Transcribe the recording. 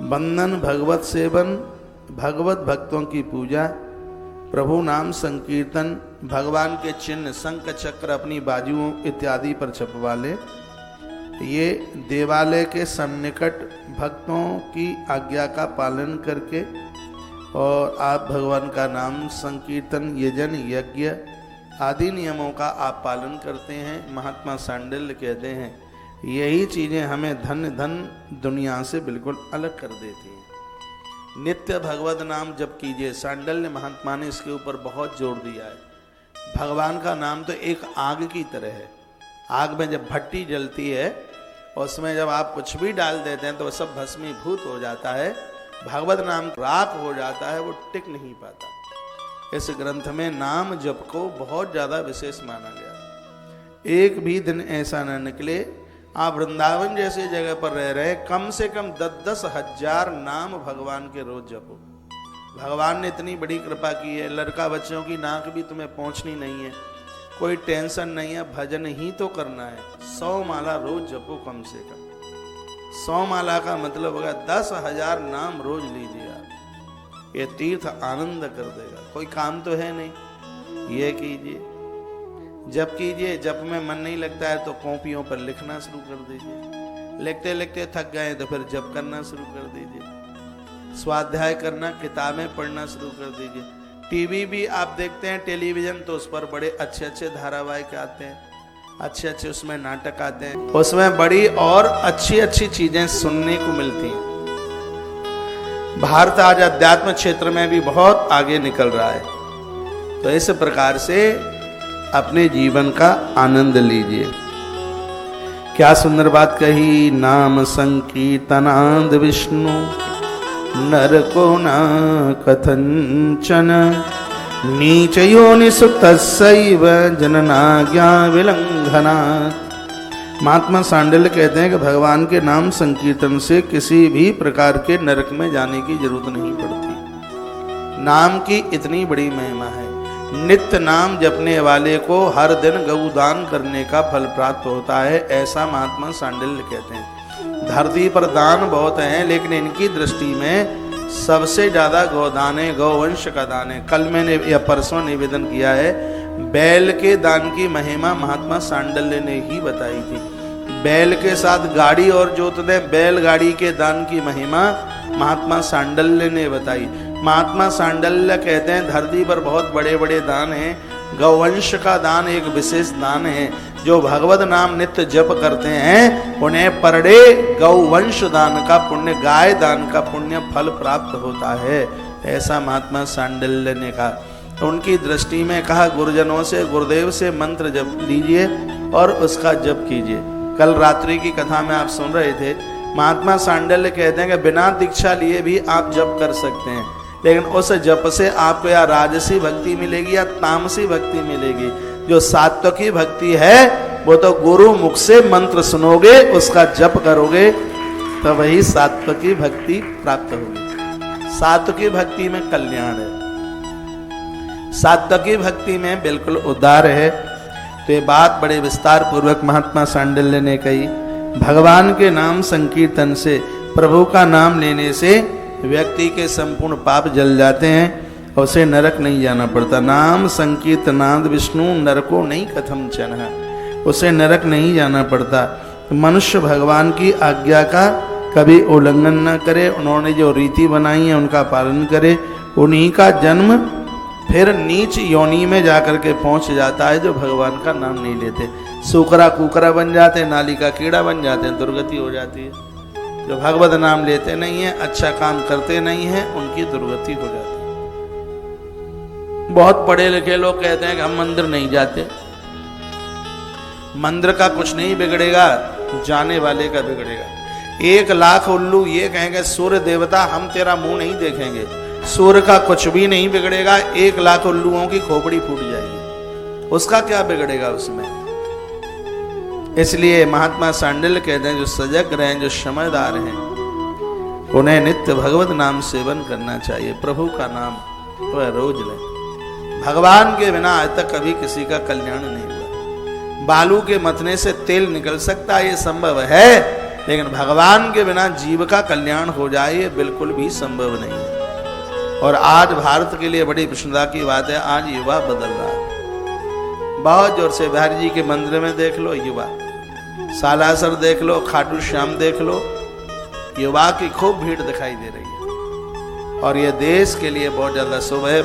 बंधन भगवत सेवन, भगवत भक्तों की पूजा, प्रभु नाम संकीर्तन, भगवान के चिन्ह शंख चक्र अपनी बाजुओं इत्यादि पर छपवा ले। ये देवालय के सन्निकट भक्तों की आज्ञा का पालन करके और आप भगवान का नाम संकीर्तन, यजन, यज्ञ आदि नियमों का आप पालन करते हैं। महात्मा सांडिल्य कहते हैं यही चीजें हमें धन दुनिया से बिल्कुल अलग कर देती हैं। नित्य भगवत नाम जप कीजिए। सांडिल्य महात्मा ने इसके ऊपर बहुत जोर दिया है। भगवान का नाम तो एक आग की तरह है। आग में जब भट्टी जलती है उसमें जब आप कुछ भी डाल देते हैं तो सब भस्मीभूत हो जाता है। भगवत नाम राख हो जाता है, वो टिक नहीं पाता। इस ग्रंथ में नाम जप को बहुत ज्यादा विशेष माना गया। एक भी दिन ऐसा न निकले आप वृंदावन जैसे जगह पर रह रहे, कम से कम 10-10 हजार नाम भगवान के रोज जपो। भगवान ने इतनी बड़ी कृपा की है। लड़का बच्चों की नाक भी तुम्हें पहुंचनी नहीं है, कोई टेंशन नहीं है, भजन ही तो करना है। 100 माला रोज जपो कम से कम। 100 माला का मतलब होगा 10,000 नाम रोज लीजिए आप। ये तीर्थ आनंद कर देगा। कोई काम तो है नहीं, ये कीजिए, जप कीजिए। जप में मन नहीं लगता है तो कॉपियों पर लिखना शुरू कर दीजिए। लिखते लिखते थक गए तो फिर जप करना शुरू कर दीजिए। स्वाध्याय करना, किताबें पढ़ना शुरू कर दीजिए। टीवी भी आप देखते हैं, टेलीविजन, तो उस पर बड़े अच्छे अच्छे धारावाहिक आते हैं, अच्छे अच्छे उसमें नाटक आते हैं, उसमें बड़ी और अच्छी अच्छी चीजें सुनने को मिलती हैं। भारत आज अध्यात्म क्षेत्र में भी बहुत आगे निकल रहा है। तो इस प्रकार से अपने जीवन का आनंद लीजिए। क्या सुंदर बात कही। नाम संकीर्तनाद विष्णु नर को न कथंचन नीच योनि सुतस्सैव जननाज्ञा विलंघनात्। महात्मा सांडिल्य कहते हैं कि भगवान के नाम संकीर्तन से किसी भी प्रकार के नरक में जाने की जरूरत नहीं पड़ती। नाम की इतनी बड़ी महिमा है। नित्य नाम जपने वाले को हर दिन गौदान करने का फल प्राप्त होता है, ऐसा महात्मा सांडिल्य कहते हैं। धरती पर दान बहुत हैं, लेकिन इनकी दृष्टि में सबसे ज्यादा गोदान है, गौवंश का दान है। कल मैंने या परसों निवेदन किया है, बैल के दान की महिमा महात्मा सांडिल्य ने ही बताई थी। बैल के साथ गाड़ी और जोत दे, बैलगाड़ी के दान की महिमा महात्मा सांडिल्य ने बताई। महात्मा सांडिल्य कहते हैं धरती पर बहुत बड़े बड़े दान हैं, गौवंश का दान एक विशेष दान है। जो भगवत नाम नित्य जप करते हैं उन्हें पर डे गौवंश दान का पुण्य, गाय दान का पुण्य फल प्राप्त होता है, ऐसा महात्मा सांडिल्य ने कहा। तो उनकी दृष्टि में कहा गुरुजनों से, गुरुदेव से मंत्र जप लीजिए और उसका जप कीजिए। कल रात्रि की कथा में आप सुन रहे थे, महात्मा सांडिल्य कहते हैं कि बिना दीक्षा लिए भी आप जप कर सकते हैं, लेकिन उस जप से आपको या राजसी भक्ति मिलेगी या तामसी भक्ति मिलेगी। जो सात्विकी भक्ति है वो तो गुरु मुख से मंत्र सुनोगे, उसका जप करोगे तो वही सात्विकी भक्ति प्राप्त होगी। सात्विकी भक्ति में कल्याण है, सात्विकी भक्ति में बिल्कुल उदार है। तो ये बात बड़े विस्तार पूर्वक महात्मा सांडिल्य ने कही। भगवान के नाम संकीर्तन से, प्रभु का नाम लेने से व्यक्ति के संपूर्ण पाप जल जाते हैं, उसे नरक नहीं जाना पड़ता। नाम संकीर्तनाद विष्णु नरको नहीं कथम चनः, उसे नरक नहीं जाना पड़ता। तो मनुष्य भगवान की आज्ञा का कभी उल्लंघन न करे, उन्होंने जो रीति बनाई है उनका पालन करे। उन्हीं का जन्म फिर नीच योनि में जाकर के पहुंच जाता है जो भगवान का नाम नहीं लेते। सूकरा कुकरा बन जाते हैं, नाली का कीड़ा बन जाते हैं, दुर्गति हो जाती है। जो भगवत नाम लेते नहीं है, अच्छा काम करते नहीं है, उनकी दुर्गति हो जाती है। बहुत पढ़े लिखे लोग कहते हैं कि हम मंदिर नहीं जाते। मंदिर का कुछ नहीं बिगड़ेगा, जाने वाले का बिगड़ेगा। 1 लाख उल्लू ये कहेंगे सूर्य देवता हम तेरा मुंह नहीं देखेंगे, सूर्य का कुछ भी नहीं बिगड़ेगा। 1 लाख उल्लुओं की खोपड़ी फूट जाएगी, उसका क्या बिगड़ेगा उसमें। इसलिए महात्मा सांडिल्य कहते हैं जो सजग रहे, जो समझदार हैं, उन्हें नित्य भगवत नाम सेवन करना चाहिए। प्रभु का नाम वह रोज लें। भगवान के बिना आज तक कभी किसी का कल्याण नहीं हुआ। बालू के मथने से तेल निकल सकता है, ये संभव है, लेकिन भगवान के बिना जीव का कल्याण हो जाए ये बिल्कुल भी संभव नहीं है। और आज भारत के लिए बड़ी प्रसन्नता की बात है, आज युवा बदल रहा है बहुत जोर से। बिहारी जी के मंदिर में देख लो युवा, सालासर देख लो, खाटू श्याम देख लो, युवा की खूब भीड़ दिखाई दे रही है। और ये देश के लिए बहुत ज्यादा शुभ है।